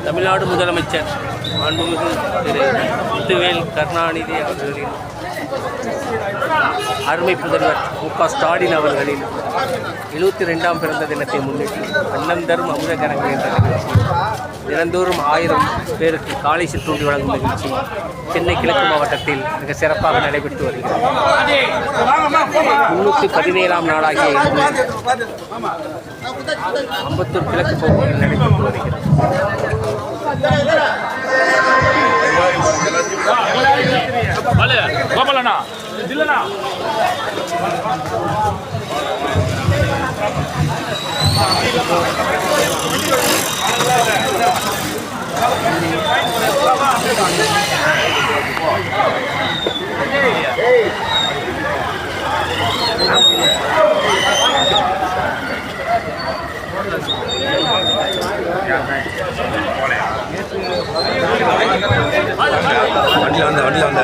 தமிழ்நாடு முதலமைச்சர் மாண்புமிகு திரு முத்துவேல் கருணாநிதி அவர்களின் அருமை புதல்வர் மு.க. ஸ்டாலின் அவர்களின் 72ஆம் பிறந்த தினத்தை முன்னிட்டு அன்னம் தரும் அமுதகரங்கள் என்ற நிகழ்ச்சி தினந்தோறும் 1000 பேருக்கு காலை சிற்றுண்டி வழங்கும் நிகழ்ச்சி சென்னை கிழக்கு மாவட்டத்தில் மிக சிறப்பாக நடைபெற்று வருகிறது. 317ஆம் நாளாகிய அம்பத்தூர் கிழக்கு பகுதியில் நடைபெற்று வருகிறது. வண்டியில் வந்த